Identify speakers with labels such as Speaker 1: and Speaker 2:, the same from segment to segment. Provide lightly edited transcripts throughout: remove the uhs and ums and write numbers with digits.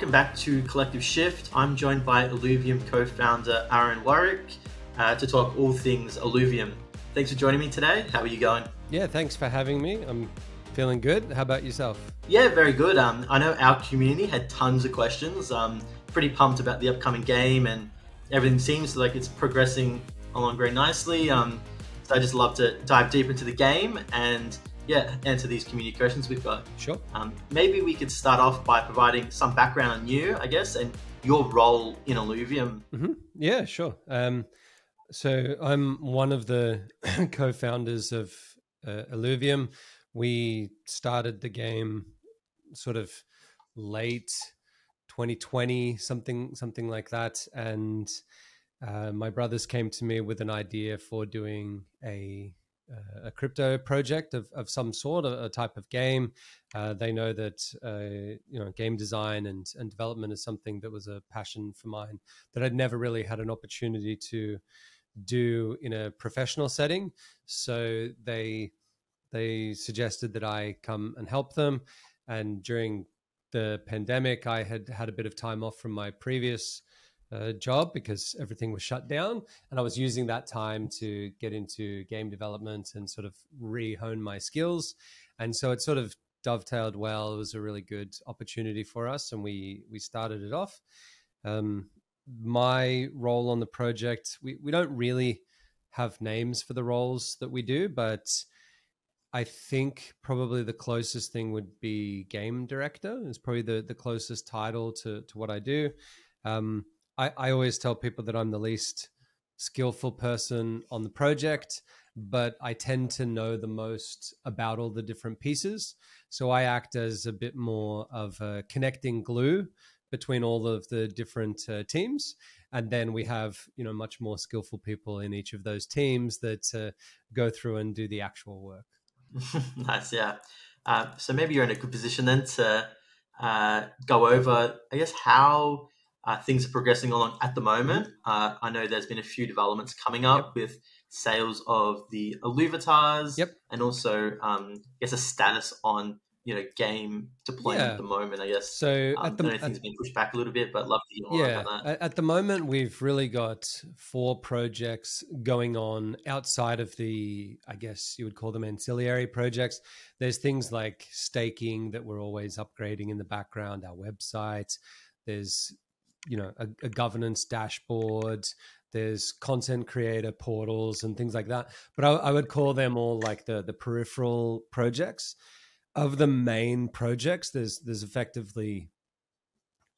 Speaker 1: welcome back to Collective Shift. I'm joined by Illuvium co-founder Warwick to talk all things Illuvium. Thanks for joining me today. How are you going?
Speaker 2: Yeah, thanks for having me. I'm feeling good. How about yourself?
Speaker 1: Yeah, very good. I know our community had tons of questions. Pretty pumped about the upcoming game, and everything seems like it's progressing along very nicely. So I just love to dive deep into the game and answer these community questions we've got.
Speaker 2: Sure.
Speaker 1: Maybe we could start off by providing some background on you, I guess, and your role in Illuvium.
Speaker 2: Mm-hmm. Yeah, sure. So I'm one of the co-founders of Illuvium. We started the game sort of late 2020, something like that, and my brothers came to me with an idea for doing a crypto project of some sort, a type of game. They know that game design and development is something that was a passion for mine that I'd never really had an opportunity to do in a professional setting. So they suggested that I come and help them. And during the pandemic, I had a bit of time off from my previous job because everything was shut down, and I was using that time to get into game development and sort of re-hone my skills. And so it sort of dovetailed well. It was a really good opportunity for us, and we started it off. My role on the project, we don't really have names for the roles that we do, but I think probably the closest thing would be game director. It's probably the closest title to what I do. I always tell people that I'm the least skillful person on the project, but I tend to know the most about all the different pieces. So I act as a bit more of a connecting glue between all of the different teams. And then we have, much more skillful people in each of those teams that go through and do the actual work.
Speaker 1: Nice, yeah. So maybe you're in a good position then to go over, I guess, how things are progressing along at the moment. I know there's been a few developments coming up with sales of the Illuvatars and also, I guess, a status on game deployment at the moment, I guess.
Speaker 2: So
Speaker 1: I know things have been pushed back a little bit, but I'd love to hear more about that.
Speaker 2: At the moment, we've really got 4 projects going on outside of the, I guess you would call them ancillary projects. There's things like staking that we're always upgrading in the background, our website. There's, a governance dashboard. There's content creator portals and things like that. But I would call them all like the peripheral projects. Of the main projects, there's effectively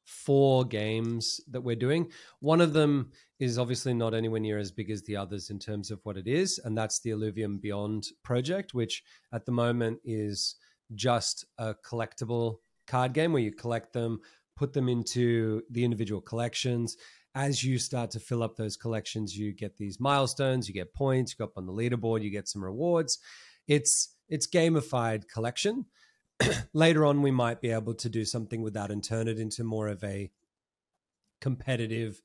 Speaker 2: 4 games that we're doing. One of them is obviously not anywhere near as big as the others in terms of what it is, and that's the Illuvium Beyond project, which at the moment is just a collectible card game where you collect them, put them into the individual collections. As you start to fill up those collections, you get these milestones, you get points, you go up on the leaderboard, you get some rewards. It's gamified collection. Later on, we might be able to do something with that and turn it into more of a competitive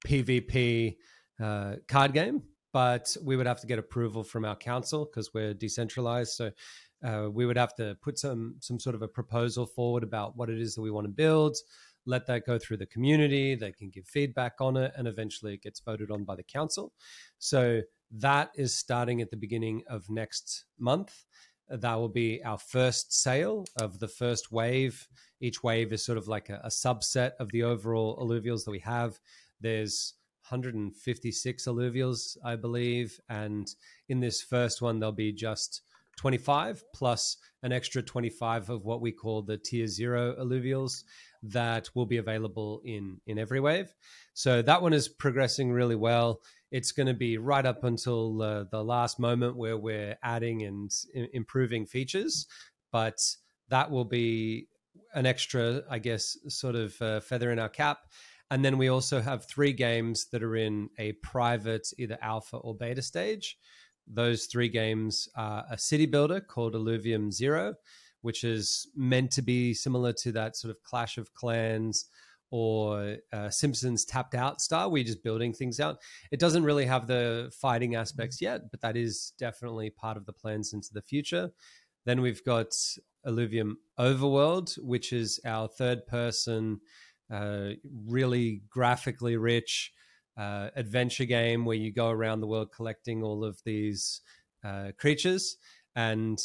Speaker 2: PvP card game. But we would have to get approval from our council because we're decentralized. So we would have to put some sort of a proposal forward about what it is that we want to build, let that go through the community. They can give feedback on it, and eventually it gets voted on by the council. So that is starting at the beginning of next month. That will be our first sale of the first wave. Each wave is sort of like a subset of the overall alluvials that we have. There's 156 alluvials, I believe. And in this first one, there'll be just 25 plus an extra 25 of what we call the tier 0 alluvials that will be available in every wave. So that one is progressing really well. It's going to be right up until the last moment where we're adding and improving features, but that will be an extra, I guess, sort of feather in our cap. And then we also have 3 games that are in a private, either alpha or beta stage. Those 3 games are a city builder called Illuvium Zero, which is meant to be similar to that sort of Clash of Clans or Simpsons Tapped Out style, where you're just building things out. It doesn't really have the fighting aspects yet, but that is definitely part of the plans into the future. Then we've got Illuvium Overworld, which is our third-person really graphically rich adventure game where you go around the world collecting all of these creatures. And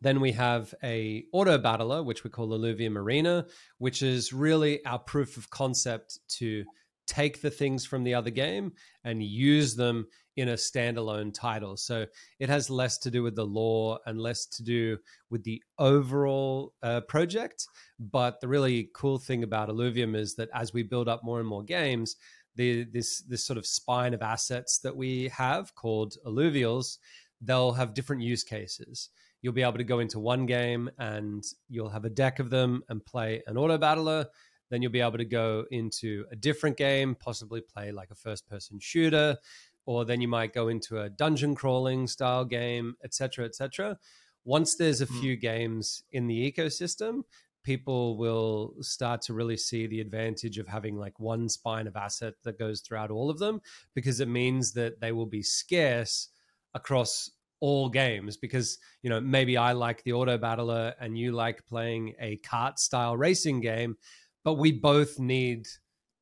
Speaker 2: then we have a auto battler, which we call Illuvium Arena, which is really our proof of concept to take the things from the other game and use them in a standalone title. So it has less to do with the lore and less to do with the overall project. But the really cool thing about Illuvium is that as we build up more and more games, this sort of spine of assets that we have called alluvials, they'll have different use cases. You'll be able to go into one game and you'll have a deck of them and play an auto battler. Then you'll be able to go into a different game, possibly play like a first-person shooter, or then you might go into a dungeon crawling style game, etc., etc. Once there's a few games in the ecosystem, people will start to really see the advantage of having like one spine of asset that goes throughout all of them, because it means that they will be scarce across all games. Because, you know, maybe I like the auto battler and you like playing a kart style racing game, but we both need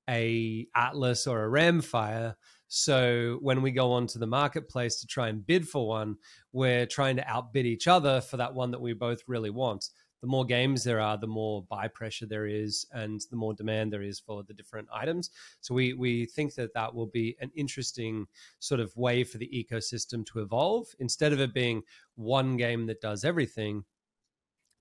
Speaker 2: a Atlas or a Ramfire. So when we go onto the marketplace to try and bid for one, we're trying to outbid each other for that one that we both really want. The more games there are, the more buy pressure there is, and the more demand there is for the different items. So we think that that will be an interesting sort of way for the ecosystem to evolve. Instead of it being one game that does everything,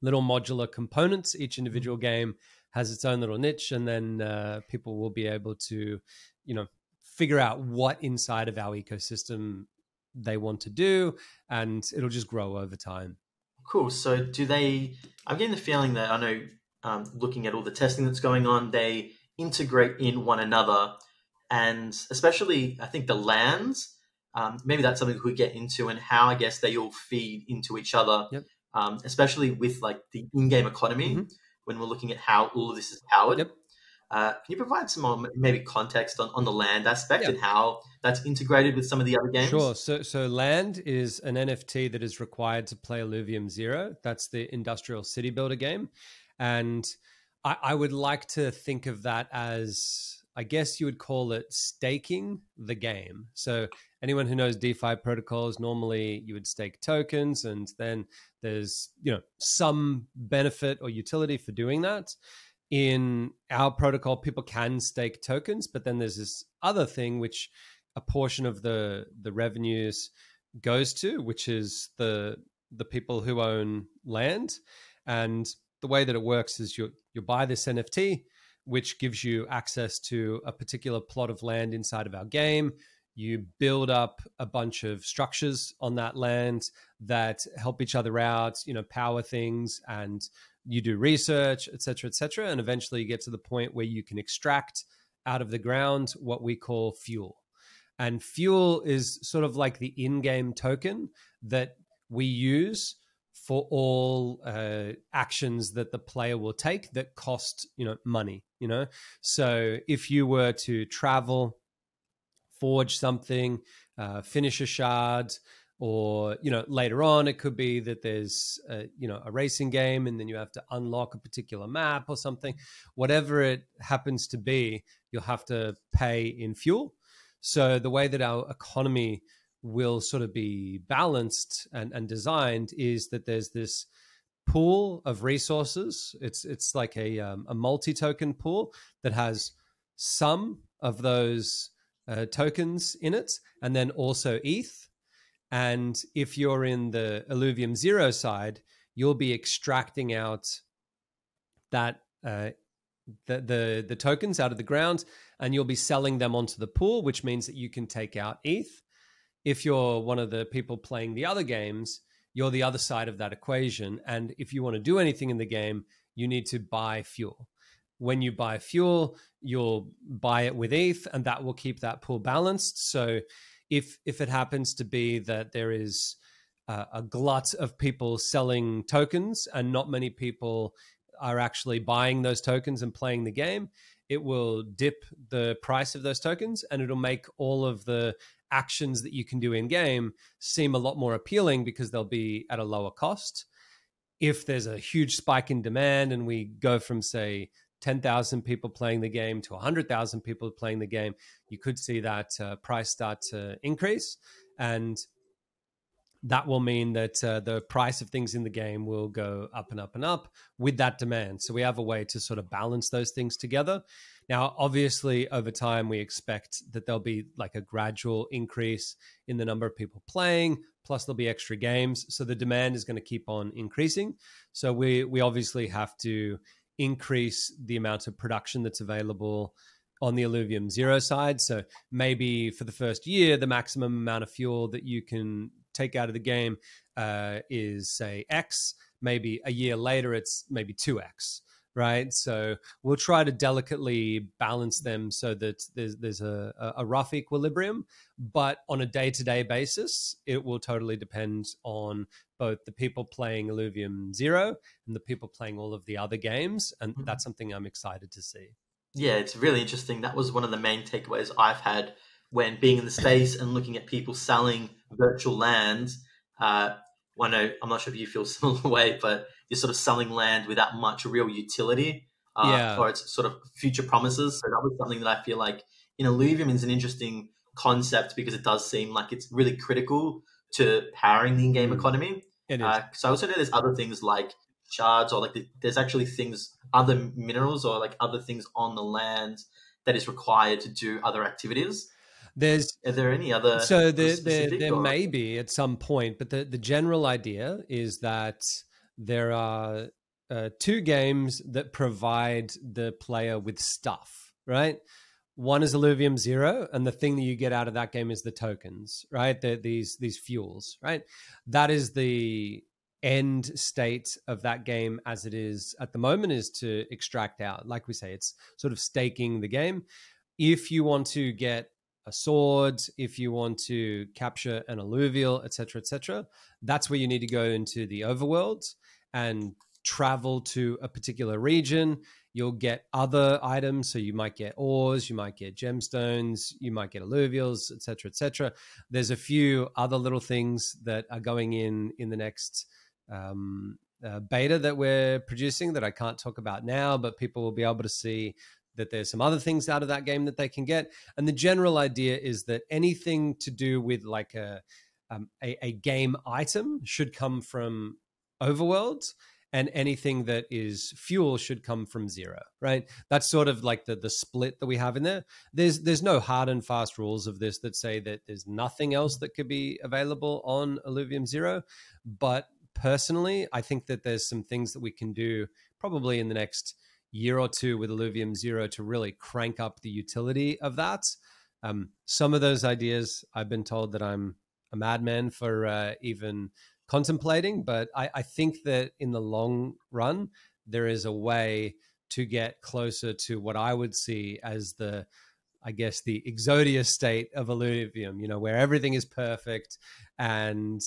Speaker 2: little modular components, each individual game has its own little niche, and then people will be able to, you know, figure out what inside of our ecosystem they want to do, and it'll just grow over time.
Speaker 1: Cool. So I'm getting the feeling that, I know, looking at all the testing that's going on, they integrate in one another, and especially I think the lands, maybe that's something we get into, and how I guess they all feed into each other,
Speaker 2: Yep.
Speaker 1: Especially with like the in-game economy, when we're looking at how all of this is powered.
Speaker 2: Yep.
Speaker 1: Can you provide some more maybe context on the land aspect and how that's integrated with some of the other games?
Speaker 2: Sure. So land is an NFT that is required to play Illuvium 0. That's the industrial city builder game. And I would like to think of that as, I guess you would call it staking the game. So anyone who knows DeFi protocols, normally you would stake tokens, and then there's, you know, some benefit or utility for doing that. In our protocol, people can stake tokens, but then there's this other thing which a portion of the revenues goes to, which is the people who own land. And the way that it works is you buy this NFT, which gives you access to a particular plot of land inside of our game. You build up a bunch of structures on that land that help each other out, you know, power things, and you do research, et cetera, and eventually you get to the point where you can extract out of the ground what we call fuel. And fuel is sort of like the in-game token that we use for all actions that the player will take that cost, you know, money, you know. So if you were to travel, forge something, finish a shard, or, you know, later on, it could be that there's, you know, a racing game and then you have to unlock a particular map or something. Whatever it happens to be, you'll have to pay in fuel. So the way that our economy will sort of be balanced and designed is that there's this pool of resources. It's like a multi-token pool that has some of those tokens in it, and then also ETH. And if you're in the Illuvium 0 side, you'll be extracting out that the tokens out of the ground, and you'll be selling them onto the pool, which means that you can take out ETH. If you're one of the people playing the other games, you're the other side of that equation. And if you want to do anything in the game, you need to buy fuel. When you buy fuel, you'll buy it with ETH, and that will keep that pool balanced. So if it happens to be that there is a glut of people selling tokens and not many people are actually buying those tokens and playing the game, it will dip the price of those tokens, and it'll make all of the actions that you can do in game seem a lot more appealing because they'll be at a lower cost. If there's a huge spike in demand and we go from, say, 10,000 people playing the game to 100,000 people playing the game, you could see that price start to increase. And that will mean that the price of things in the game will go up and up and up with that demand. So we have a way to sort of balance those things together. Now, obviously, over time, we expect that there'll be like a gradual increase in the number of people playing, plus there'll be extra games. So the demand is going to keep on increasing. So we obviously have to increase the amount of production that's available on the Illuvium Zero side. So maybe for the first year, the maximum amount of fuel that you can take out of the game is, say, X. Maybe a year later, it's maybe 2X, right? So we'll try to delicately balance them so that there's a rough equilibrium. But on a day-to-day basis, it will totally depend on both the people playing Illuvium Zero and the people playing all of the other games. And that's something I'm excited to see.
Speaker 1: Yeah, it's really interesting. That was one of the main takeaways I've had when being in the space and looking at people selling virtual lands. I'm not sure if you feel similar way, but you're sort of selling land without much real utility for its sort of future promises. So that was something that I feel like in Illuvium is an interesting concept because it does seem like it's really critical to powering the in-game economy.
Speaker 2: It is.
Speaker 1: So I also know there's other things like shards, or like there's actually other minerals or like other things on the land that is required to do other activities. Are there any other?
Speaker 2: So there may be at some point, but the general idea is that there are 2 games that provide the player with stuff, right? One is Illuvium Zero, and the thing that you get out of that game is the tokens, right? These fuels, right? That is the end state of that game as it is at the moment, is to extract out. Like we say, it's sort of staking the game. If you want to get a sword, if you want to capture an alluvial, etc., that's where you need to go into the overworld and travel to a particular region. You'll get other items. So you might get ores, you might get gemstones, you might get alluvials, etc. There's a few other little things that are going in the next beta that we're producing that I can't talk about now, but people will be able to see that there's some other things out of that game that they can get. And the general idea is that anything to do with like a game item should come from overworld, and anything that is fuel should come from Zero, right? That's sort of like the split that we have in there. There's no hard and fast rules of this that say that there's nothing else that could be available on Illuvium Zero. But personally, I think that there's some things that we can do probably in the next year or two with Illuvium Zero to really crank up the utility of that. Some of those ideas, I've been told that I'm a madman for even contemplating, but I think that in the long run, there is a way to get closer to what I would see as the Exodia state of Illuvium, where everything is perfect and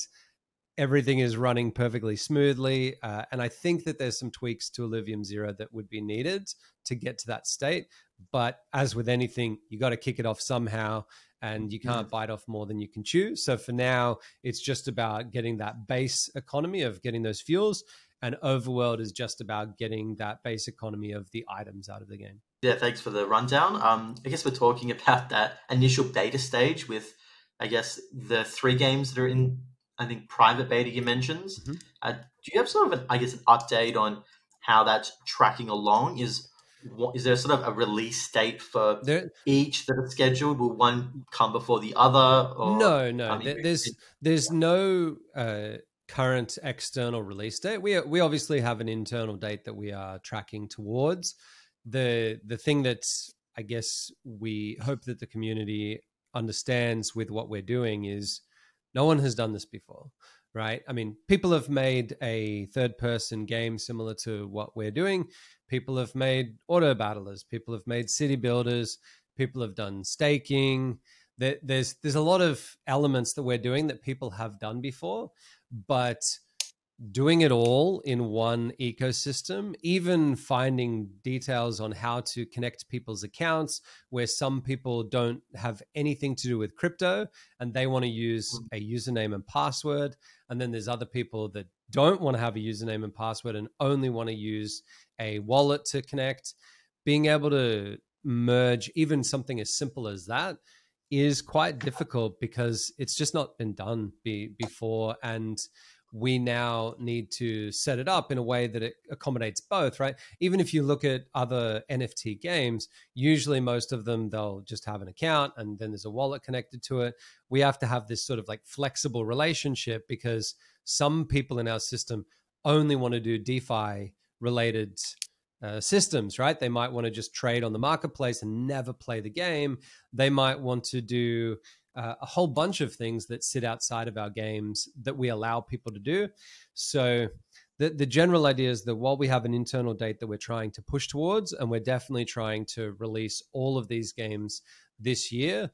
Speaker 2: everything is running perfectly smoothly. And I think that there's some tweaks to Illuvium Zero that would be needed to get to that state. But as with anything, you got to kick it off somehow, and you can't bite off more than you can chew. So for now, it's just about getting that base economy of getting those fuels, and Overworld is just about getting that base economy of the items out of the game.
Speaker 1: Yeah, thanks for the rundown. I guess we're talking about that initial beta stage with, I guess, the 3 games that are in, I think, private beta you mentioned. Do you have sort of, an update on how that's tracking along? Is there sort of a release state for each that are scheduled? Will one come before the other? Or,
Speaker 2: no. There's no current external release date. We obviously have an internal date that we are tracking towards. The thing that I guess we hope that the community understands with what we're doing is no one has done this before, right? I mean, people have made a third-person game similar to what we're doing. People have made auto battlers. People have made city builders. People have done staking. There's a lot of elements that we're doing that people have done before, but doing it all in one ecosystem, even finding details on how to connect people's accounts where some people don't have anything to do with crypto and they want to use a username and password. And then there's other people that don't want to have a username and password and only want to use a wallet to connect. being able to merge even something as simple as that is quite difficult because it's just not been done before. And we now need to set it up in a way that it accommodates both, right? Even if you look at other NFT games, usually most of them, they'll just have an account and then there's a wallet connected to it. We have to have this sort of like flexible relationship because some people in our system only want to do DeFi related systems, right? They might want to just trade on the marketplace and never play the game. They might want to do a whole bunch of things that sit outside of our games that we allow people to do. So the general idea is that while we have an internal date that we're trying to push towards, and we're definitely trying to release all of these games this year,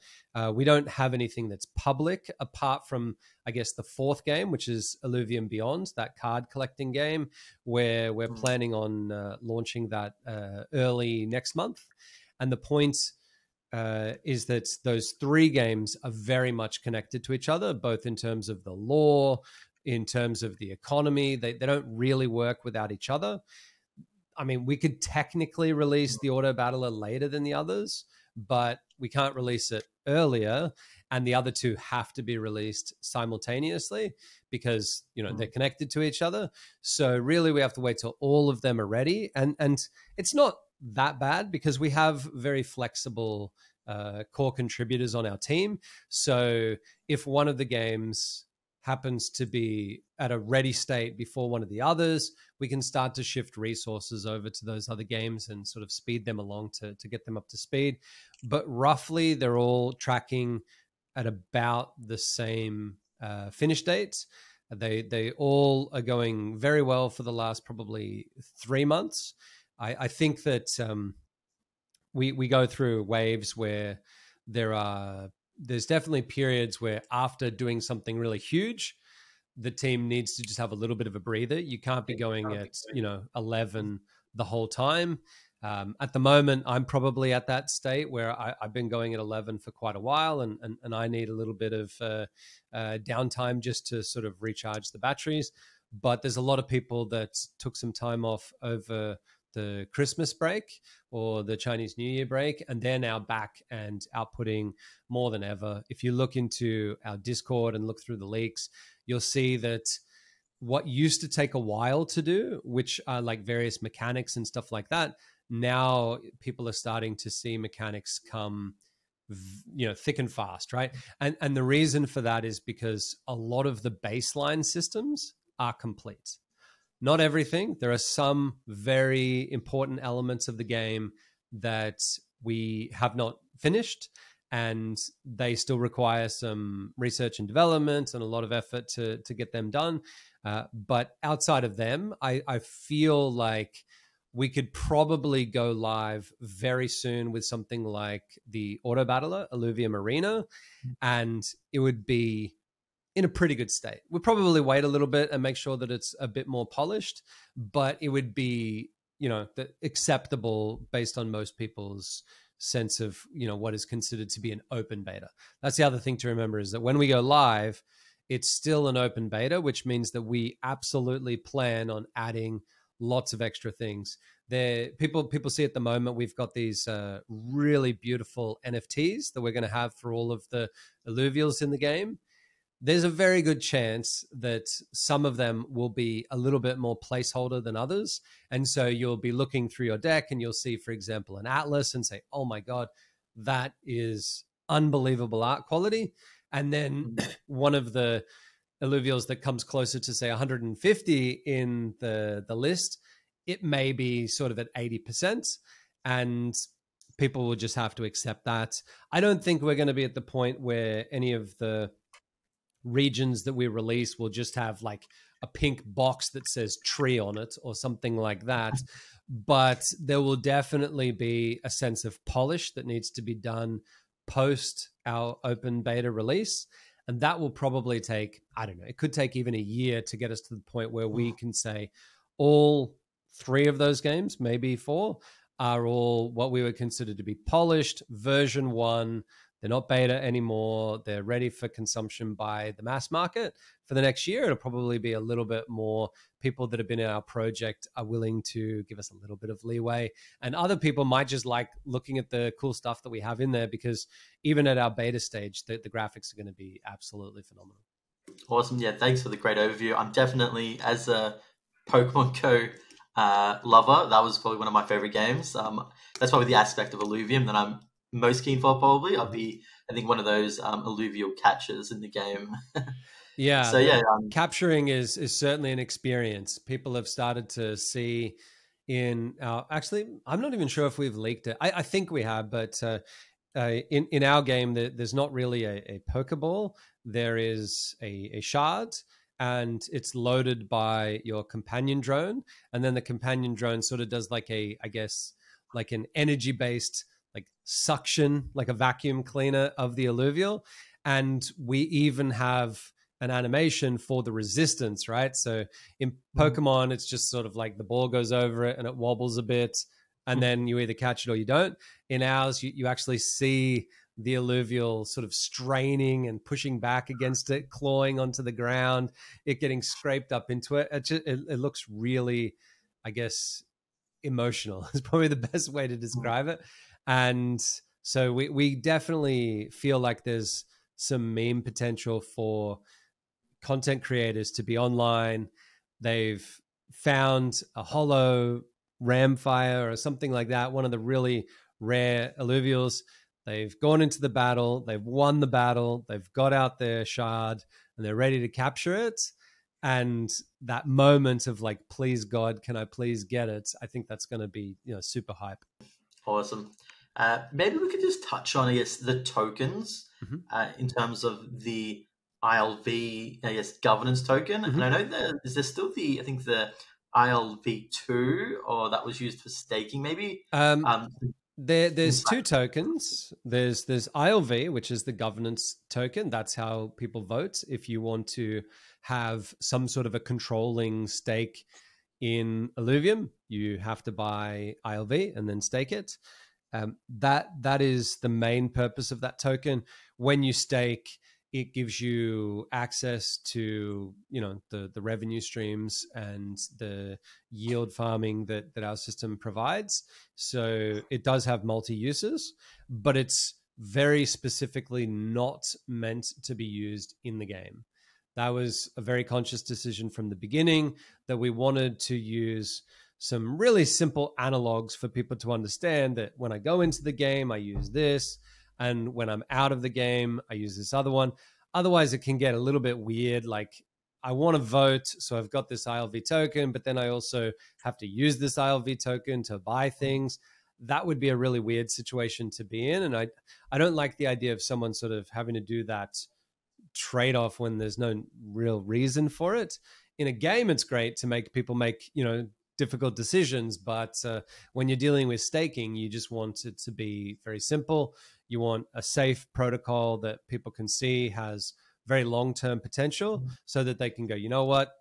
Speaker 2: we don't have anything that's public apart from, I guess, the fourth game, which is Illuvium Beyond, that card collecting game, where we're planning on launching that early next month. And the point is that those three games are very much connected to each other, both in terms of the lore, in terms of the economy. They don't really work without each other. I mean, we could technically release the Auto Battler later than the others, but we can't release it earlier. And the other two have to be released simultaneously because, you know, they're connected to each other. So really we have to wait till all of them are ready. And it's not that bad because we have very flexible core contributors on our team. So if one of the games happens to be at a ready state before one of the others, we can start to shift resources over to those other games and sort of speed them along to get them up to speed. But roughly, they're all tracking at about the same finish dates. They all are going very well for the last probably 3 months. I think that we go through waves where there's definitely periods where after doing something really huge, the team needs to just have a little bit of a breather. You can't be going at 11 the whole time. At the moment, I'm probably at that state where I've been going at 11 for quite a while, and I need a little bit of downtime just to sort of recharge the batteries. But there's a lot of people that took some time off over the Christmas break or the Chinese New Year break, and they're now back and outputting more than ever. If you look into our Discord and look through the leaks, you'll see that what used to take a while to do, which are like various mechanics and stuff like that, now people are starting to see mechanics come, thick and fast, right? And the reason for that is because a lot of the baseline systems are complete. Not everything. There are some very important elements of the game that we have not finished, and they still require some research and development and a lot of effort to get them done. But outside of them, I feel like we could probably go live very soon with something like the Auto Battler, Illuvium Arena, and it would be in a pretty good state. We'll probably wait a little bit and make sure that it's a bit more polished, but it would be, acceptable based on most people's sense of, what is considered to be an open beta. That's the other thing to remember, is that when we go live, it's still an open beta, which means that we absolutely plan on adding lots of extra things. People see at the moment, we've got these really beautiful NFTs that we're going to have for all of the alluvials in the game. There's a very good chance that some of them will be a little bit more placeholder than others. And so you'll be looking through your deck and you'll see, for example, an Atlas and say, oh my God, that is unbelievable art quality. And then one of the alluvials that comes closer to, say, 150 in the list, it may be sort of at 80%. And people will just have to accept that. I don't think we're going to be at the point where any of the regions that we release will just have like a pink box that says tree on it or something like that. But there will definitely be a sense of polish that needs to be done post our open beta release. And that will probably take, I don't know, it could take even a year to get us to the point where we can say all 3 of those games, maybe 4, are all what we would consider to be polished, version 1. They're not beta anymore. They're ready for consumption by the mass market. For the next year, it'll probably be a little bit more. People that have been in our project are willing to give us a little bit of leeway. And other people might just like looking at the cool stuff that we have in there, because even at our beta stage, the graphics are going to be absolutely phenomenal.
Speaker 1: Awesome. Yeah, thanks for the great overview. I'm definitely, as a Pokemon Go lover, that was probably one of my favorite games. That's probably the aspect of Illuvium that I'm most keen for, probably. I'd be, I think, one of those alluvial catchers in the game.
Speaker 2: Yeah,
Speaker 1: So, yeah.
Speaker 2: Capturing is certainly an experience. People have started to see in our... Actually, I'm not even sure if we've leaked it. I think we have, but in our game, there's not really a Pokeball. There is a shard, and it's loaded by your companion drone. And then the companion drone sort of does like I guess, like an energy-based like suction, like a vacuum cleaner of the alluvial. And we even have an animation for the resistance, right? So in Pokemon, it's just sort of like the ball goes over it and it wobbles a bit, and then you either catch it or you don't. In ours, you actually see the alluvial sort of straining and pushing back against it, clawing onto the ground, it getting scraped up into it. It looks really, I guess, emotional is probably the best way to describe it. And so we definitely feel like there's some meme potential for content creators to be online. They've found a hollow ramfire or something like that, one of the really rare alluvials. They've gone into the battle, they've won the battle, they've got out their shard, and they're ready to capture it. And that moment of like, please God, can I please get it? I think that's going to be, super hype.
Speaker 1: Awesome. Maybe we could just touch on, I guess, the tokens in terms of the ILV, I guess, governance token. And I know there's still I think the ILV2, or that was used for staking, maybe.
Speaker 2: There's two tokens. There's ILV, which is the governance token. That's how people vote. If you want to have some sort of a controlling stake in Illuvium, you have to buy ILV and then stake it. That is the main purpose of that token. When you stake, it gives you access to the revenue streams and the yield farming that our system provides. So it does have multi-uses, but it's very specifically not meant to be used in the game. That was a very conscious decision from the beginning, that we wanted to use some really simple analogs for people to understand that when I go into the game, I use this, and when I'm out of the game, I use this other one. Otherwise, it can get a little bit weird. Like, I want to vote, so I've got this ILV token, but then I also have to use this ILV token to buy things. That would be a really weird situation to be in. And I don't like the idea of someone sort of having to do that trade-off when there's no real reason for it. In a game, it's great to make people make, difficult decisions, but when you're dealing with staking, you just want it to be very simple. You want a safe protocol that people can see has very long-term potential, so that they can go, you know what,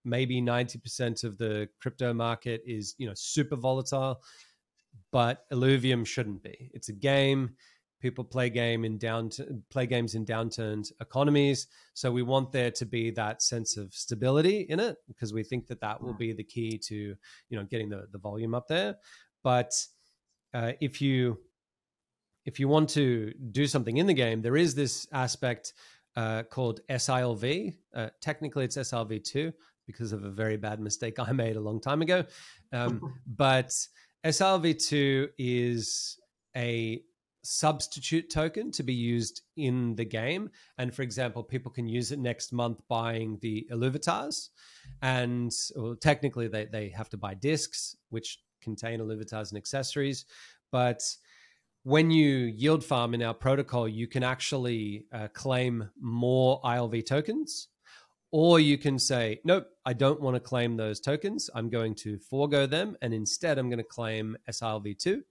Speaker 2: maybe 90% of the crypto market is, super volatile, but Illuvium shouldn't be. It's a game. People play games in downturned economies. So we want there to be that sense of stability in it, because we think that will be the key to, getting the volume up there. But if you want to do something in the game, there is this aspect called SILV. Technically, it's SILV2 because of a very bad mistake I made a long time ago. But SILV2 is a substitute token to be used in the game. And for example, people can use it next month buying the Illuvatars. And technically, they have to buy discs, which contain Illuvatars and accessories. But when you yield farm in our protocol, you can actually claim more ILV tokens. Or you can say, nope, I don't want to claim those tokens. I'm going to forego them. And instead, I'm going to claim SILV2.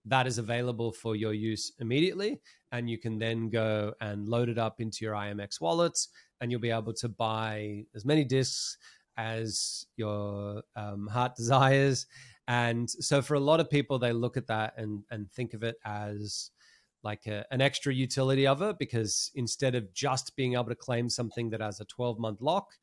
Speaker 2: That is available for your use immediately. And you can then go and load it up into your IMX wallets, and you'll be able to buy as many discs as your heart desires. And so for a lot of people, they look at that and think of it as like an extra utility of it, because instead of just being able to claim something that has a 12-month lock,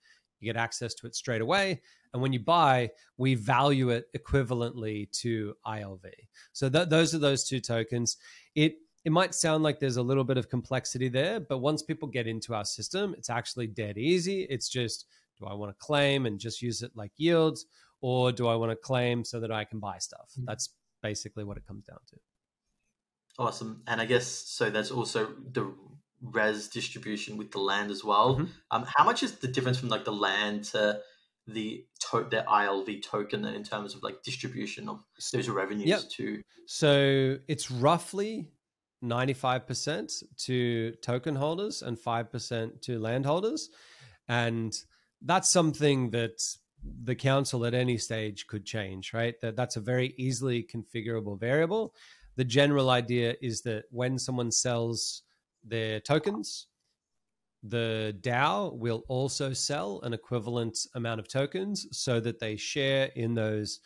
Speaker 2: you get access to it straight away. And when you buy, we value it equivalently to ILV. So those are those two tokens. It might sound like there's a little bit of complexity there, but once people get into our system, it's actually dead easy. It's just, do I want to claim and just use it like yields, or do I want to claim so that I can buy stuff? That's basically what it comes down to.
Speaker 1: Awesome. And I guess, so there's also the res distribution with the land as well. How much is the difference from like the land to the ILV token in terms of like distribution of those revenues to?
Speaker 2: So it's roughly 95% to token holders and 5% to landholders. And that's something that the council at any stage could change, right? That's a very easily configurable variable. The general idea is that when someone sells their tokens, the DAO will also sell an equivalent amount of tokens so that they share in those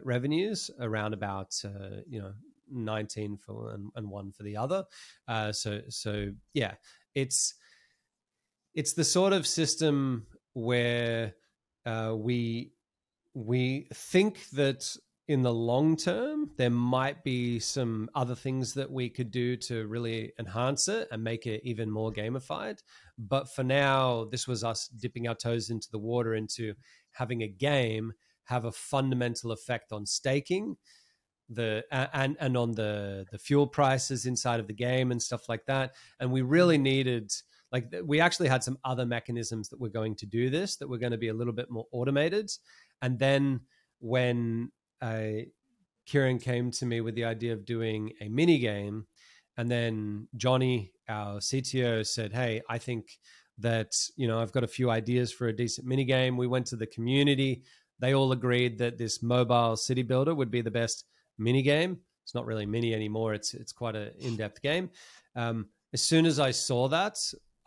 Speaker 2: revenues around about 19 for and 1 for the other. So yeah, it's the sort of system where we think that in the long term, there might be some other things that we could do to really enhance it and make it even more gamified. But for now, this was us dipping our toes into the water into having a game have a fundamental effect on staking and on the fuel prices inside of the game and stuff like that. And we really needed, like, we actually had some other mechanisms that were going to do this, that were going to be a little bit more automated. And then when Kieran came to me with the idea of doing a mini game, and then Johnny, our CTO, said, "Hey, I think that I've got a few ideas for a decent mini game." We went to the community; they all agreed that this mobile city builder would be the best mini game. It's not really mini anymore; it's quite an in-depth game. As soon as I saw that,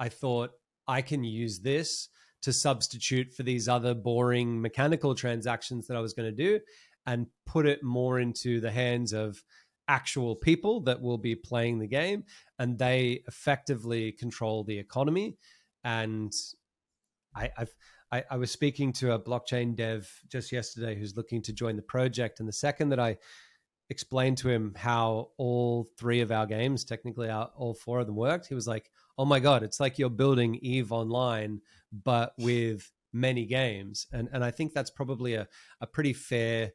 Speaker 2: I thought, I can use this to substitute for these other boring mechanical transactions that I was going to do, and put it more into the hands of actual people that will be playing the game, and they effectively control the economy. And I was speaking to a blockchain dev just yesterday who's looking to join the project, and the second that I explained to him how all 3 of our games, technically all 4 of them, worked, he was like, "Oh my God, it's like you're building EVE Online, but with many games." And I think that's probably a pretty fair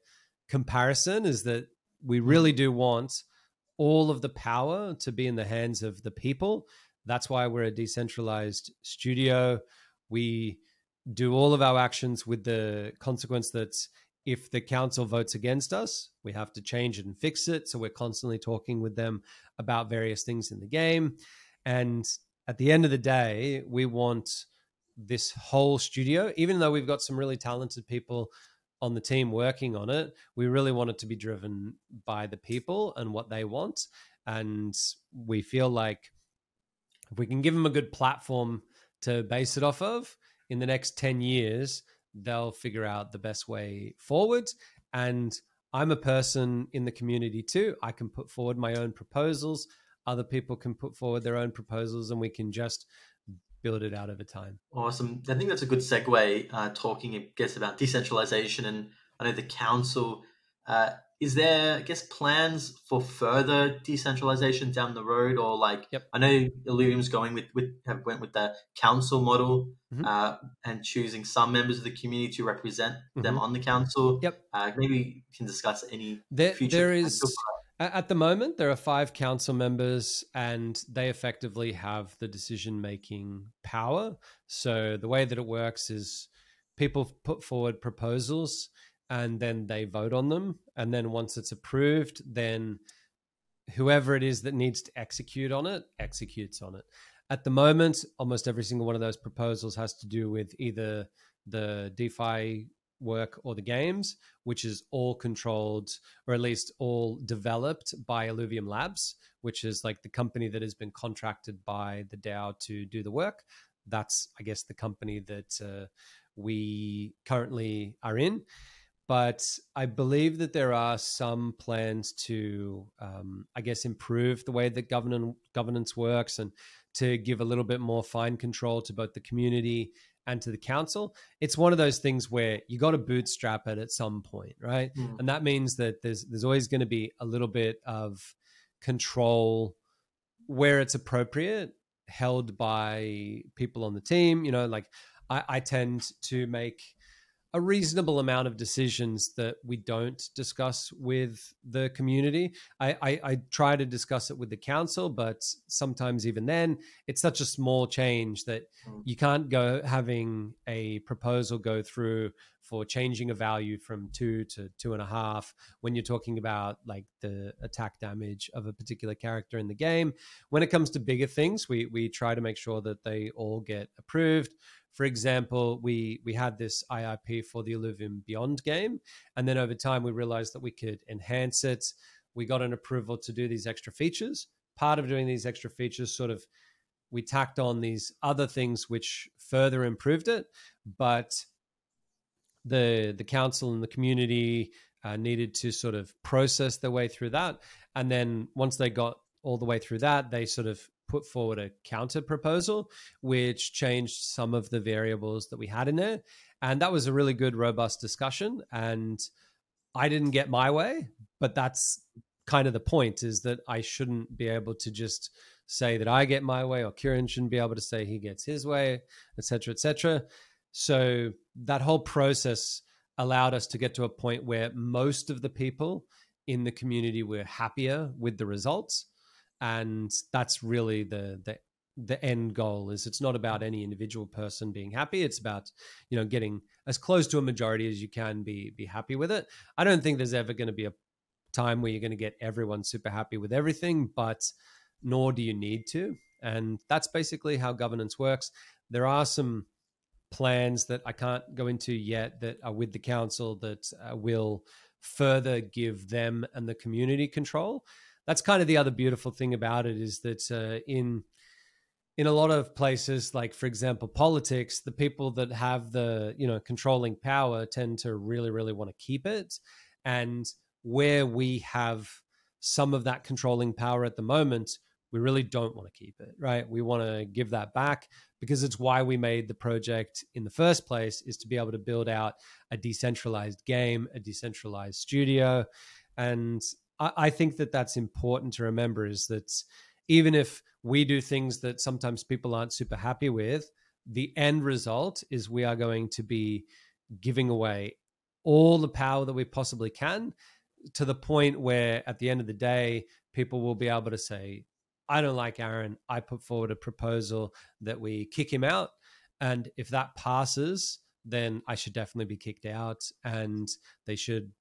Speaker 2: comparison, is that we really do want all of the power to be in the hands of the people. That's why we're a decentralized studio. We do all of our actions with the consequence that if the council votes against us, we have to change it and fix it. So we're constantly talking with them about various things in the game. And at the end of the day, we want this whole studio, even though we've got some really talented people on the team working on it, we really want it to be driven by the people and what they want. And we feel like if we can give them a good platform to base it off of, in the next 10 years, they'll figure out the best way forward. And I'm a person in the community too. I can put forward my own proposals. Other people can put forward their own proposals, and we can just build it out over time.
Speaker 1: Awesome. I think that's a good segue, talking, I guess, about decentralization. And I know the council, is there, I guess, plans for further decentralization down the road? Or like, I know Illuvium's going went with the council model, and choosing some members of the community to represent them on the council. Maybe you can discuss any future.
Speaker 2: There is, at the moment, there are 5 council members, and they effectively have the decision-making power. So the way that it works is people put forward proposals, and then they vote on them. And then once it's approved, then whoever it is that needs to execute on it, executes on it. At the moment, almost every single one of those proposals has to do with either the DeFi work or the games, which is all controlled, or at least all developed by Illuvium Labs, which is like the company that has been contracted by the DAO to do the work. That's, I guess, the company that we currently are in. but I believe that there are some plans to, I guess, improve the way that governance works and to give a little bit more fine control to both the community and to the council. It's one of those things where you got to bootstrap it at some point, right? And that means that there's always going to be a little bit of control where it's appropriate, held by people on the team. Like I tend to make a reasonable amount of decisions that we don't discuss with the community. I try to discuss it with the council, but sometimes even then, it's such a small change that you can't go having a proposal go through for changing a value from 2 to 2.5 when you're talking about like the attack damage of a particular character in the game. When it comes to bigger things, we try to make sure that they all get approved. For example, we had this IIP for the Illuvium Beyond game, and then over time we realized that we could enhance it. We got an approval to do these extra features. Part of doing these extra features, sort of, we tacked on these other things which further improved it, but the council and the community needed to sort of process their way through that. And then once they got all the way through that, they sort of put forward a counter proposal, which changed some of the variables that we had in there. And that was a really good, robust discussion. And I didn't get my way, but that's kind of the point, is that I shouldn't be able to just say that I get my way, or Kieran shouldn't be able to say he gets his way, et cetera, et cetera. So that whole process allowed us to get to a point where most of the people in the community were happier with the results. And that's really the end goal. Is it's not about any individual person being happy. It's about, getting as close to a majority as you can be happy with it. I don't think there's ever going to be a time where you're going to get everyone super happy with everything, but nor do you need to. And that's basically how governance works. There are some plans that I can't go into yet that are with the council that will further give them and the community control. That's kind of the other beautiful thing about it, is that in a lot of places, like for example, politics, the people that have the controlling power tend to really, really want to keep it. And where we have some of that controlling power at the moment, we really don't want to keep it, right? We want to give that back, because it's why we made the project in the first place, is to be able to build out a decentralized game, a decentralized studio. And I think that that's important to remember, is that even if we do things that sometimes people aren't super happy with, the end result is we are going to be giving away all the power that we possibly can, to the point where at the end of the day, people will be able to say, I don't like Aaron. I put forward a proposal that we kick him out. And if that passes, then I should definitely be kicked out, and they should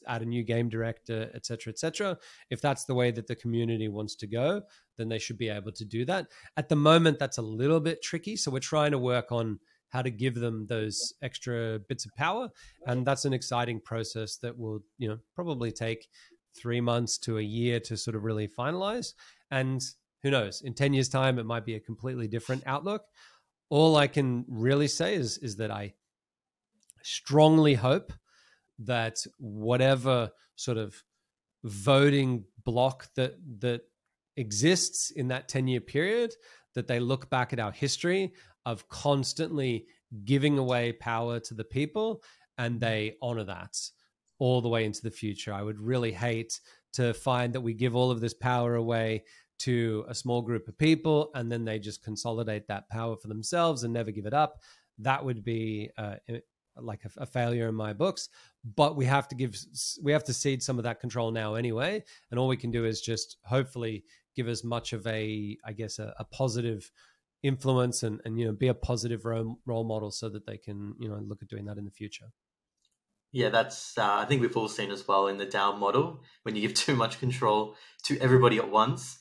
Speaker 2: add a new game director, et cetera, et cetera. If that's the way that the community wants to go, then they should be able to do that. At the moment, that's a little bit tricky. So we're trying to work on how to give them those extra bits of power. And that's an exciting process that will, probably take 3 months to a year to sort of really finalize. And who knows, in 10 years' time, it might be a completely different outlook. All I can really say is that I strongly hope that whatever sort of voting block that exists in that 10-year period, that they look back at our history of constantly giving away power to the people, and they honor that all the way into the future. I would really hate to find that we give all of this power away to a small group of people, and then they just consolidate that power for themselves and never give it up. That would be like a failure in my books. But we have to cede some of that control now anyway, and all we can do is just hopefully give as much of a positive influence and be a positive role model, so that they can look at doing that in the future.
Speaker 1: Yeah, that's I think we've all seen as well in the DAO model, when you give too much control to everybody at once,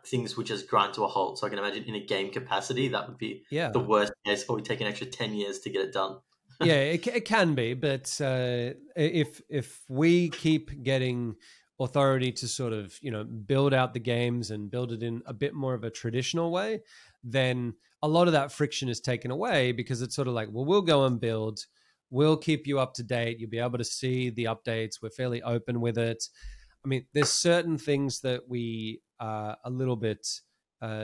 Speaker 1: things would just grind to a halt. So I can imagine in a game capacity, that would be the worst case. Probably take an extra 10 years to get it done.
Speaker 2: Yeah, it can be. But if we keep getting authority to sort of, build out the games and build it in a bit more of a traditional way, then a lot of that friction is taken away, because it's sort of like, well, we'll go and build, we'll keep you up to date. You'll be able to see the updates. We're fairly open with it. I mean, there's certain things that we are a little bit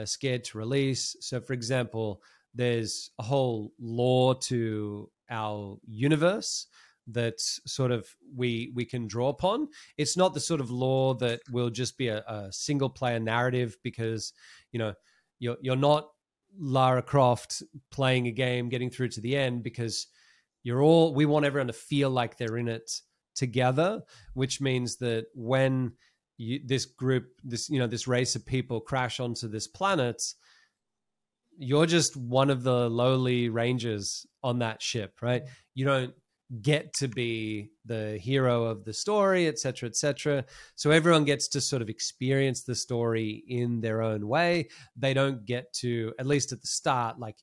Speaker 2: scared to release. So, for example, there's a whole lore to our universe that sort of we can draw upon. It's not the sort of lore that will just be a single player narrative, because you're not Lara Croft playing a game, getting through to the end, because we want everyone to feel like they're in it together, which means that when this race of people crash onto this planet, you're just one of the lowly rangers on that ship, right? You don't get to be the hero of the story, et cetera, et cetera. So everyone gets to sort of experience the story in their own way. They don't get to, at least at the start, like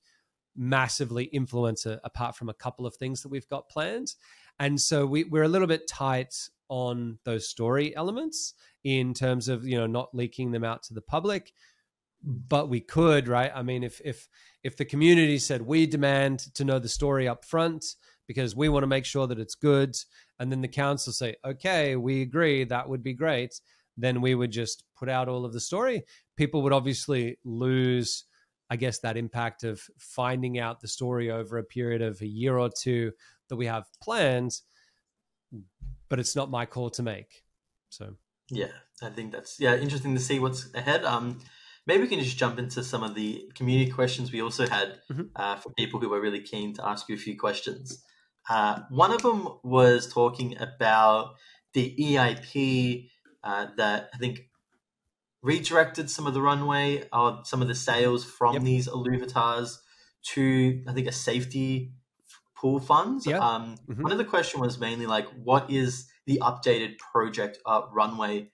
Speaker 2: massively influence it, apart from a couple of things that we've got planned. And so we're a little bit tight on those story elements in terms of, not leaking them out to the public. But we could, right? I mean, if the community said, we demand to know the story up front because we want to make sure that it's good, and then the council say, okay, we agree, that would be great, then we would just put out all of the story. People would obviously lose, I guess, that impact of finding out the story over a period of a year or two that we have planned, but it's not my call to make. So
Speaker 1: yeah, I think that's interesting to see what's ahead. Maybe we can just jump into some of the community questions we also had for people who were really keen to ask you a few questions. One of them was talking about the EIP that I think redirected some of the runway or some of the sales from these Illuvatars to, I think, a safety pool funds. One of the question was mainly like, what is the updated project runway?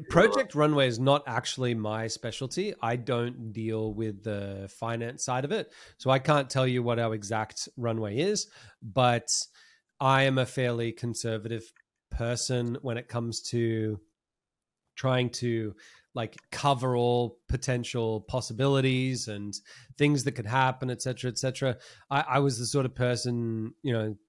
Speaker 2: Project Runway is not actually my specialty. I don't deal with the finance side of it, so I can't tell you what our exact runway is, but I am a fairly conservative person when it comes to trying to like cover all potential possibilities and things that could happen, et cetera, et cetera. I was the sort of person,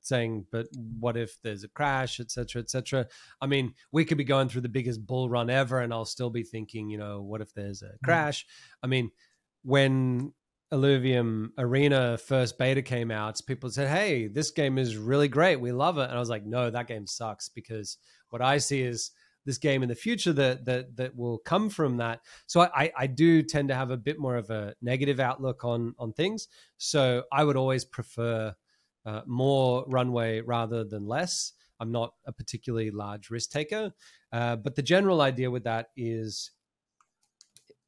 Speaker 2: saying, but what if there's a crash, et cetera, et cetera. I mean, we could be going through the biggest bull run ever and I'll still be thinking, what if there's a crash? I mean, when Illuvium Arena first beta came out, people said, hey, this game is really great, we love it. And I was like, no, that game sucks, because what I see is this game in the future that will come from that. So I do tend to have a bit more of a negative outlook on things. So I would always prefer more runway rather than less. I'm not a particularly large risk taker. But the general idea with that is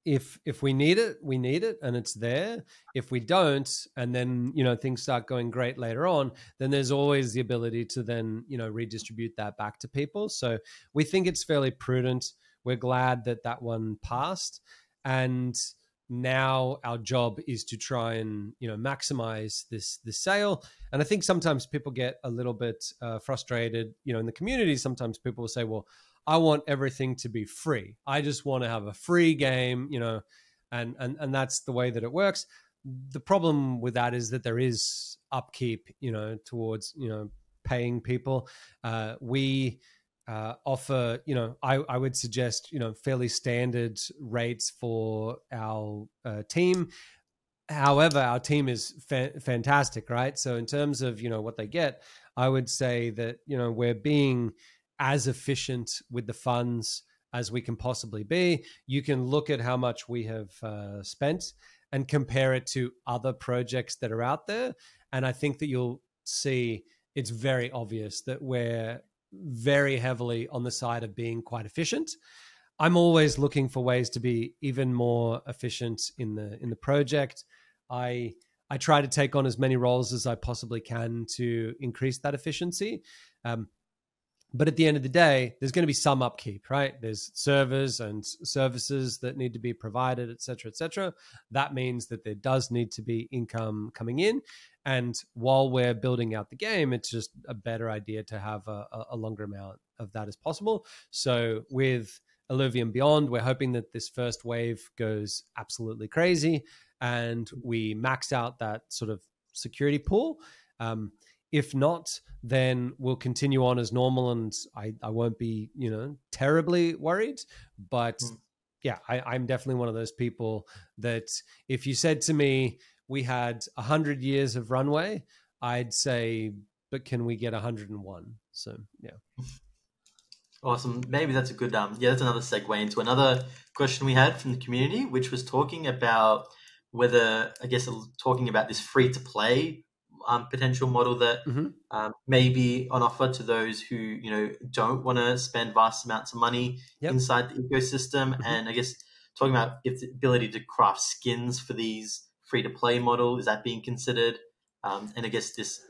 Speaker 2: if we need it, we need it, and it's there. If we don't, and then things start going great later on, then there's always the ability to then redistribute that back to people. So we think it's fairly prudent. We're glad that one passed, and now our job is to try and maximize this sale. And I think sometimes people get a little bit frustrated. In the community, sometimes people will say, well, I want everything to be free. I just want to have a free game, and that's the way that it works. The problem with that is that there is upkeep, towards, paying people. We offer, I would suggest, fairly standard rates for our team. However, our team is fantastic, right? So in terms of, what they get, I would say that, we're being as efficient with the funds as we can possibly be. You can look at how much we have spent and compare it to other projects that are out there. And I think that you'll see it's very obvious that we're very heavily on the side of being quite efficient. I'm always looking for ways to be even more efficient in the project. I try to take on as many roles as I possibly can to increase that efficiency. But at the end of the day, there's going to be some upkeep, right? There's servers and services that need to be provided, et cetera, et cetera. That means that there does need to be income coming in. And while we're building out the game, it's just a better idea to have a longer amount of that as possible. So with Illuvium Beyond, we're hoping that this first wave goes absolutely crazy and we max out that sort of security pool. If not, then we'll continue on as normal, and I won't be, terribly worried. But yeah, I'm definitely one of those people that if you said to me, we had 100 years of runway, I'd say, but can we get 101? So, yeah.
Speaker 1: Awesome. Maybe that's a good, that's another segue into another question we had from the community, which was talking about whether, I guess, talking about this free to play potential model that may be on offer to those who, don't want to spend vast amounts of money inside the ecosystem. And I guess talking about if the ability to craft skins for these free to play model, is that being considered? And I guess this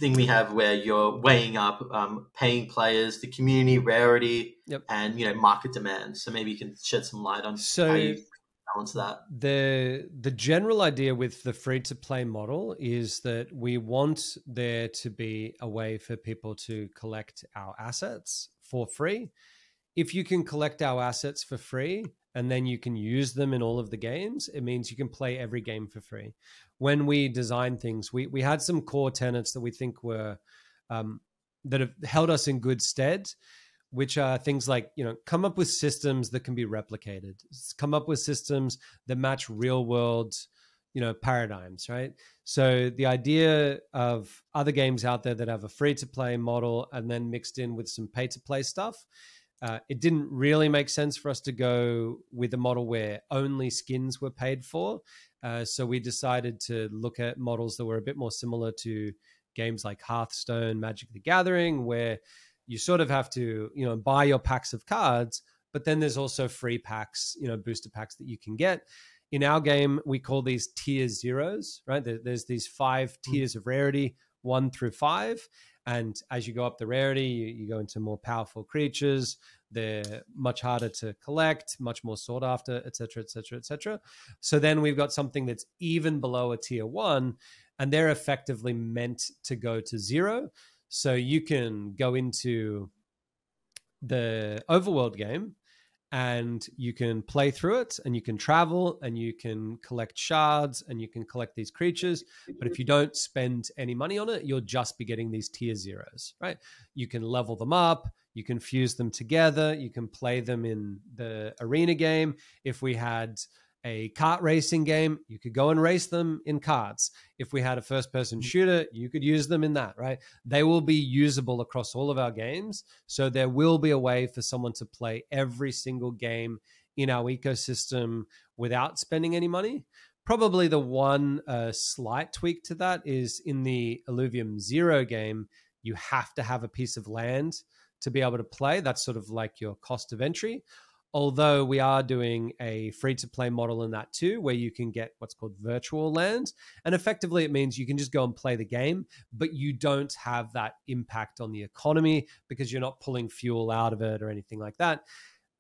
Speaker 1: thing we have where you're weighing up paying players, the community rarity, and market demand. So maybe you can shed some light on how you balance that.
Speaker 2: The general idea with the free to play model is that we want there to be a way for people to collect our assets for free. If you can collect our assets for free and then you can use them in all of the games, it means you can play every game for free. When we design things, we had some core tenets that we think were that have held us in good stead, which are things like, come up with systems that can be replicated, come up with systems that match real world, paradigms, right? So the idea of other games out there that have a free to play model and then mixed in with some pay to play stuff, it didn't really make sense for us to go with a model where only skins were paid for. So we decided to look at models that were a bit more similar to games like Hearthstone, Magic the Gathering, where you sort of have to, buy your packs of cards, but then there's also free packs, booster packs that you can get. In our game, we call these tier zeros, right? There's these 5 tiers of rarity, 1 through 5. And as you go up the rarity, you go into more powerful creatures. They're much harder to collect, much more sought after, et cetera, et cetera, et cetera. So then we've got something that's even below a tier 1, and they're effectively meant to go to 0. So you can go into the overworld game and you can play through it and you can travel and you can collect shards and you can collect these creatures. But if you don't spend any money on it, you'll just be getting these tier zeros, right? You can level them up. You can fuse them together. You can play them in the arena game. If we had a kart racing game, you could go and race them in karts. If we had a first-person shooter, you could use them in that, right? They will be usable across all of our games. So there will be a way for someone to play every single game in our ecosystem without spending any money. Probably the one slight tweak to that is in the Illuvium 0 game, you have to have a piece of land to be able to play. That's sort of like your cost of entry. Although we are doing a free-to-play model in that too, where you can get what's called virtual land. And effectively, it means you can just go and play the game, but you don't have that impact on the economy because you're not pulling fuel out of it or anything like that.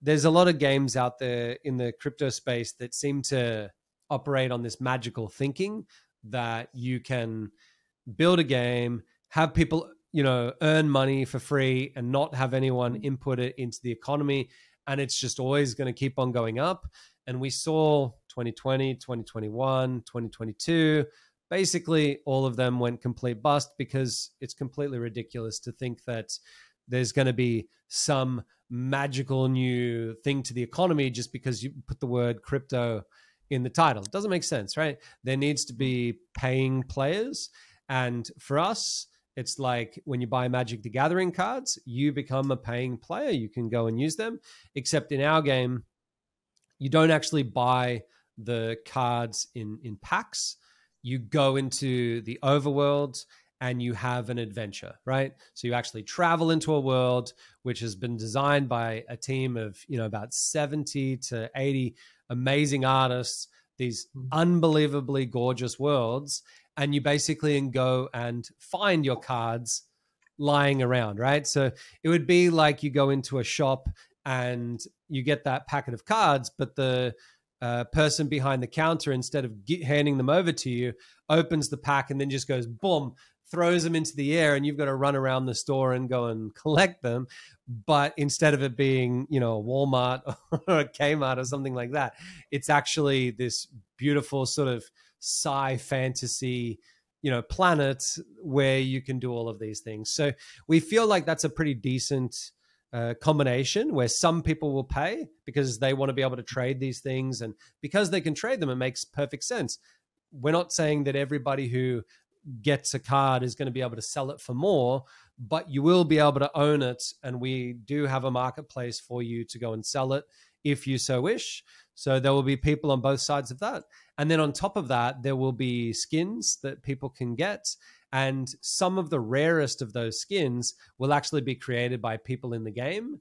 Speaker 2: There's a lot of games out there in the crypto space that seem to operate on this magical thinking that you can build a game, have people, earn money for free and not have anyone input it into the economy. And it's just always going to keep on going up. And we saw 2020, 2021, 2022, basically all of them went complete bust because it's completely ridiculous to think that there's going to be some magical new thing to the economy just because you put the word crypto in the title. It doesn't make sense, right? There needs to be paying players. And for us, it's like when you buy Magic the Gathering cards, you become a paying player. You can go and use them. Except in our game, you don't actually buy the cards in packs. You go into the overworld and you have an adventure, right? So you actually travel into a world which has been designed by a team of, about 70 to 80 amazing artists, these unbelievably gorgeous worlds. And you basically can go and find your cards lying around, right? So it would be like you go into a shop and you get that packet of cards, but the person behind the counter, instead of handing them over to you, opens the pack and then just goes, boom, throws them into the air, and you've got to run around the store and go and collect them. But instead of it being, a Walmart or a Kmart or something like that, it's actually this beautiful sort of sci fantasy planet where you can do all of these things. So we feel like that's a pretty decent combination where some people will pay because they want to be able to trade these things, and because they can trade them, it makes perfect sense. We're not saying that everybody who gets a card is going to be able to sell it for more, but you will be able to own it, and we do have a marketplace for you to go and sell it if you so wish. So there will be people on both sides of that. And then on top of that, there will be skins that people can get. And some of the rarest of those skins will actually be created by people in the game.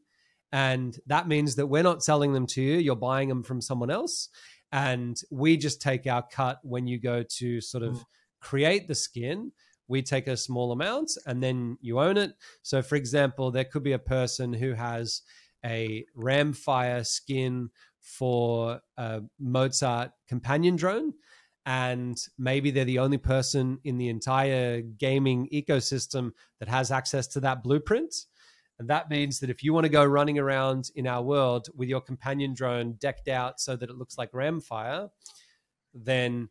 Speaker 2: And that means that we're not selling them to you. You're buying them from someone else. And we just take our cut when you go to sort of create the skin. We take a small amount and then you own it. So for example, there could be a person who has a Ramfire skin for a Mozart companion drone, and maybe they're the only person in the entire gaming ecosystem that has access to that blueprint. And that means that if you want to go running around in our world with your companion drone decked out so that it looks like Ramfire, then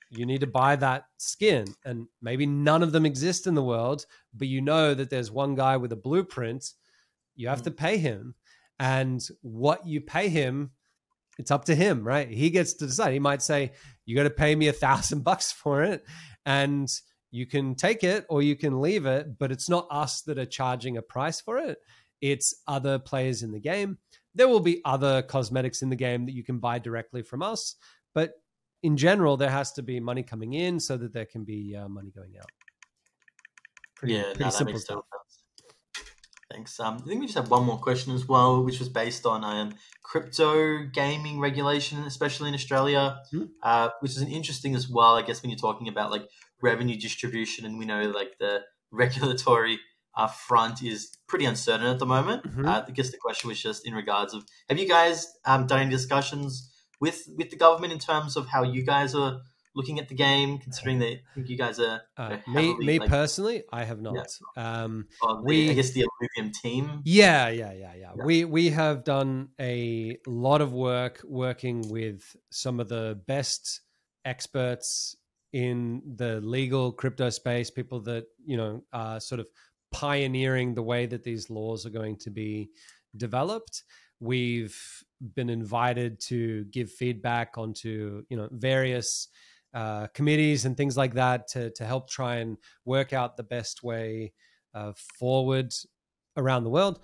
Speaker 2: you need to buy that skin. And maybe none of them exist in the world, but you know that there's one guy with a blueprint. You have to pay him. And what you pay him, it's up to him, right? He gets to decide. He might say, you got to pay me $1,000 for it, and you can take it or you can leave it, but it's not us that are charging a price for it. It's other players in the game. There will be other cosmetics in the game that you can buy directly from us, but in general, there has to be money coming in so that there can be money going out. Pretty simple stuff.
Speaker 1: Thanks. I think we just have one more question as well, which was based on crypto gaming regulation, especially in Australia, which is an interesting as well, I guess, when you're talking about like revenue distribution. And we know like the regulatory front is pretty uncertain at the moment. I guess the question was just in regards of, have you guys done any discussions with the government in terms of how you guys are looking at the game, considering that I think you guys are
Speaker 2: me personally, I have not.
Speaker 1: I guess the Illuvium team.
Speaker 2: Yeah. We have done a lot of work working with some of the best experts in the legal crypto space, people that are sort of pioneering the way that these laws are going to be developed. We've been invited to give feedback onto various committees and things like that to help try and work out the best way forward around the world.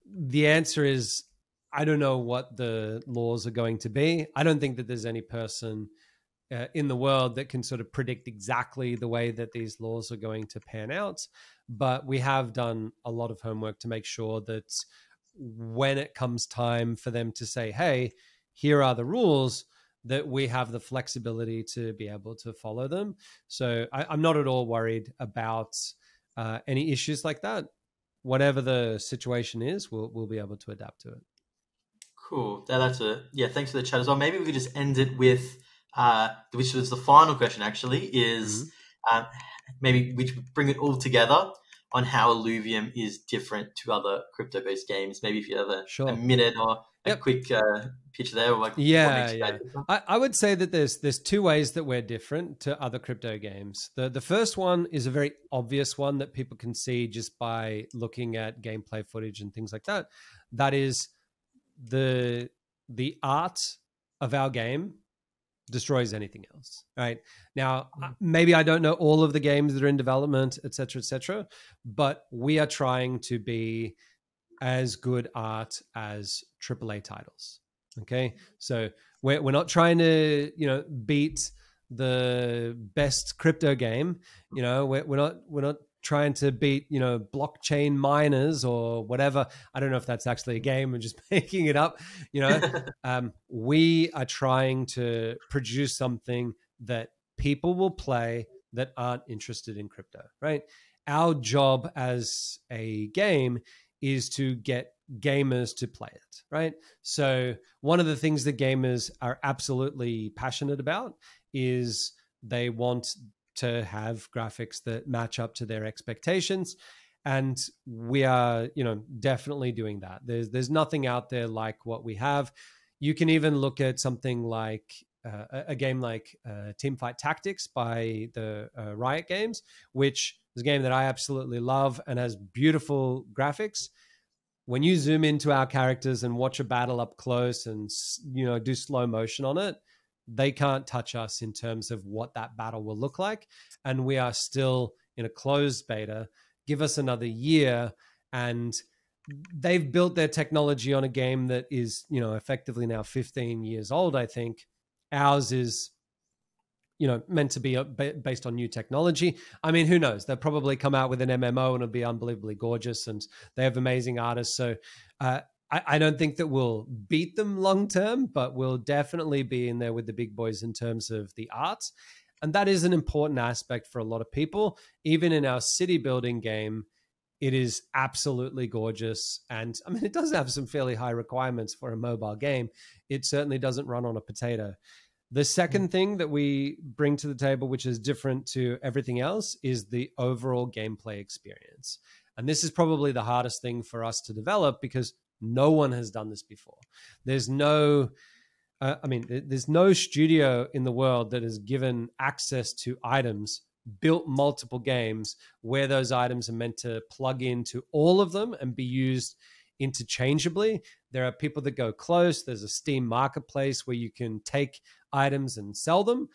Speaker 2: The answer is, I don't know what the laws are going to be. I don't think that there's any person in the world that can sort of predict exactly the way that these laws are going to pan out. But we have done a lot of homework to make sure that when it comes time for them to say, hey, here are the rules, that we have the flexibility to be able to follow them. So I'm not at all worried about any issues like that. Whatever the situation is, we'll be able to adapt to it.
Speaker 1: Cool. Thanks for the chat as well. Maybe we could just end it with, which was the final question actually, is maybe we should bring it all together on how Illuvium is different to other crypto-based games. Maybe if you have a minute or a quick pitch there. Or
Speaker 2: I would say that there's two ways that we're different to other crypto games. The first one is a very obvious one that people can see just by looking at gameplay footage and things like that. That is the art of our game destroys anything else, right? Now, maybe I don't know all of the games that are in development, et cetera, but we are trying to be as good art as AAA titles. Okay, so we're not trying to beat the best crypto game. We're not trying to beat blockchain miners or whatever. I don't know if that's actually a game. I'm just making it up. We are trying to produce something that people will play that aren't interested in crypto, right? Our job as a game is to get gamers to play it, right? So one of the things that gamers are absolutely passionate about is they want to have graphics that match up to their expectations. And we are, definitely doing that. There's nothing out there like what we have. You can even look at something like a game like Teamfight Tactics by the Riot Games, which is a game that I absolutely love and has beautiful graphics. When you zoom into our characters and watch a battle up close and do slow motion on it, they can't touch us in terms of what that battle will look like. And we are still in a closed beta. Give us another year, and they've built their technology on a game that is, effectively now 15 years old, I think. Ours is, meant to be based on new technology. I mean, who knows? They'll probably come out with an MMO and it'll be unbelievably gorgeous, and they have amazing artists. So I don't think that we'll beat them long term, but we'll definitely be in there with the big boys in terms of the art. And that is an important aspect for a lot of people. Even in our city building game, it is absolutely gorgeous. And I mean, it does have some fairly high requirements for a mobile game. It certainly doesn't run on a potato. The second thing that we bring to the table, which is different to everything else, is the overall gameplay experience. And this is probably the hardest thing for us to develop because no one has done this before. There's no studio in the world that has given access to items, built multiple games where those items are meant to plug into all of them and be used interchangeably. There are people that go close. There's a Steam marketplace where you can take items and sell them.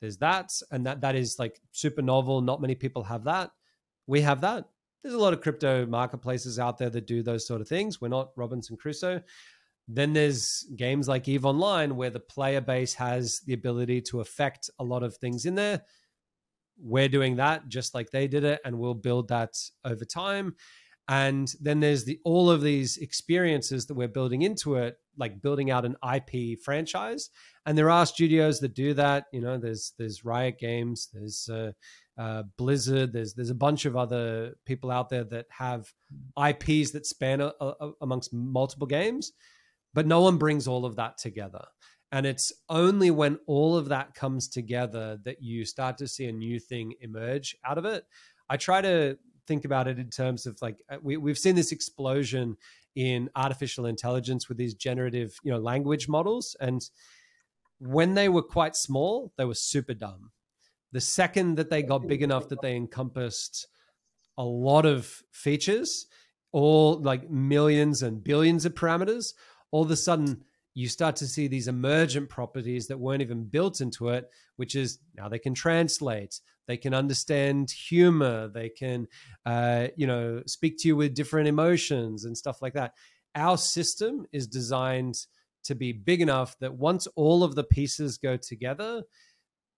Speaker 2: There's that, and that is like super novel. Not many people have that. We have that. There's a lot of crypto marketplaces out there that do those sort of things. We're not Robinson Crusoe. Then there's games like EVE Online where the player base has the ability to affect a lot of things in there. We're doing that just like they did it, and we'll build that over time. And then there's all of these experiences that we're building into it, like building out an IP franchise. And there are studios that do that. There's Riot Games, there's Blizzard, there's a bunch of other people out there that have IPs that span amongst multiple games, but no one brings all of that together. And it's only when all of that comes together that you start to see a new thing emerge out of it. I try to think about it in terms of like, we've seen this explosion in artificial intelligence with these generative, language models. And when they were quite small, they were super dumb. The second that they got big enough that they encompassed a lot of features, all like millions and billions of parameters, all of a sudden you start to see these emergent properties that weren't even built into it, which is now they can translate, they can understand humor, they can, speak to you with different emotions and stuff like that. Our system is designed to be big enough that once all of the pieces go together,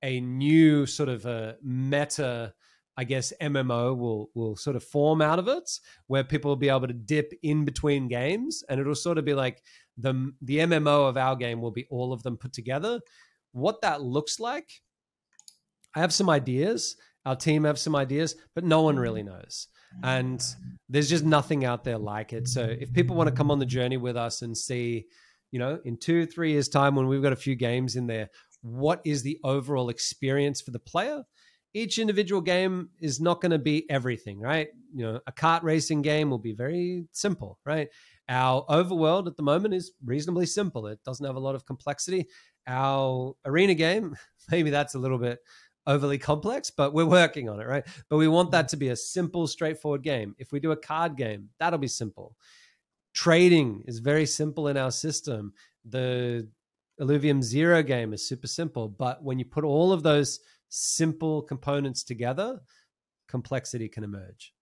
Speaker 2: a new sort of a meta, I guess, MMO will sort of form out of it, where people will be able to dip in between games, and it'll sort of be like the MMO of our game will be all of them put together. What that looks like, I have some ideas. Our team have some ideas, but no one really knows. And there's just nothing out there like it. So if people want to come on the journey with us and see, in 2-3 years' time when we've got a few games in there, what is the overall experience for the player? Each individual game is not going to be everything, right? A kart racing game will be very simple, right? Our overworld at the moment is reasonably simple. It doesn't have a lot of complexity. Our arena game, maybe that's a little bit overly complex, but we're working on it, right? But we want that to be a simple, straightforward game. If we do a card game, that'll be simple. Trading is very simple in our system. The Illuvium Zero game is super simple, but when you put all of those simple components together, complexity can emerge.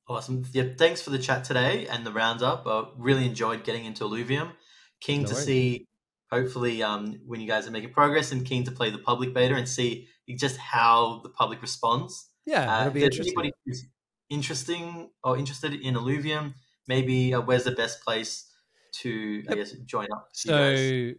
Speaker 1: Awesome. Yep. Thanks for the chat today and the roundup. Really enjoyed getting into Illuvium. Keen to see, hopefully, when you guys are making progress, and keen to play the public beta and see just how the public responds.
Speaker 2: Yeah, that'll be interesting.
Speaker 1: Anybody who's interested in Illuvium, maybe where's the best place to, I guess, join up?
Speaker 2: So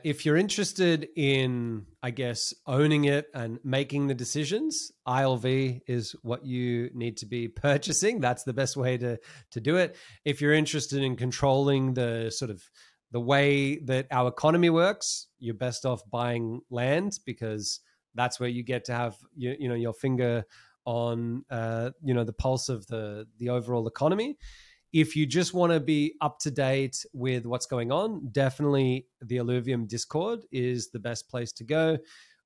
Speaker 2: if you're interested in, I guess, owning it and making the decisions, ILV is what you need to be purchasing. That's the best way to do it. If you're interested in controlling the sort of the way that our economy works, you're best off buying land, because that's where you get to have your finger on the pulse of the overall economy. If you just want to be up to date with what's going on, definitely the Illuvium Discord is the best place to go.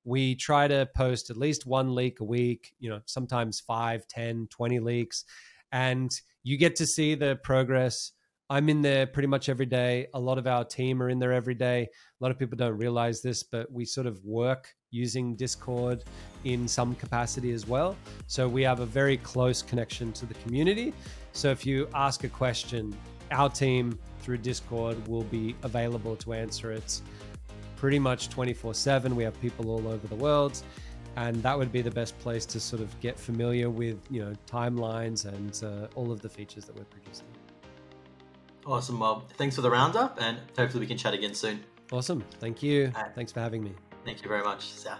Speaker 2: We try to post at least one leak a week, sometimes 5, 10, 20 leaks, and you get to see the progress. I'm in there pretty much every day. A lot of our team are in there every day. A lot of people don't realize this, but we sort of work using Discord in some capacity as well. So we have a very close connection to the community. So if you ask a question, our team through Discord will be available to answer it pretty much 24/7. We have people all over the world, and that would be the best place to sort of get familiar with, timelines and all of the features that we're producing.
Speaker 1: Awesome. Well, thanks for the roundup, and hopefully we can chat again soon.
Speaker 2: Awesome. Thank you. Thanks for having me.
Speaker 1: Thank you very much. Yeah.